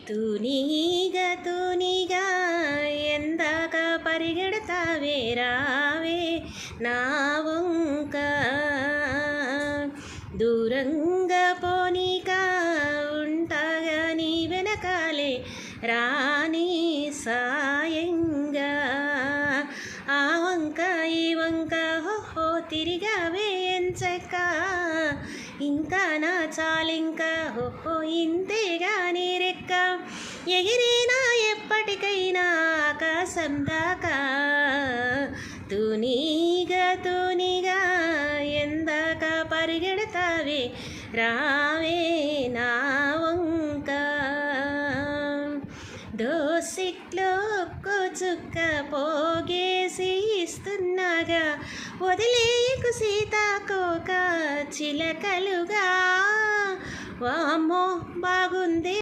తూనీగా ఎందాక పరిగెడతావే రావే నా వంక దూరంగా పోనీక ఉంటాగా నీ వెనకాలే రాని సాయంగా ఆ వంక ఈ వంక హోహో తిరిగావే ఎంచక్క ఇంకా నా చాలింకా హోహో ఇంతేగా నీ రెక్క ఎగిరినా ఎప్పటికైనా ఆకాశం దాకా తూనీగా ఎందాక పరిగెడతావే రావే నా వంక దోసిట్లో ఒక్కో చుక్క పోగేసి ఇస్తున్నాగా వదిలేయకు సీతాకోక చిలకలుగా వామ్మో బాగుంది.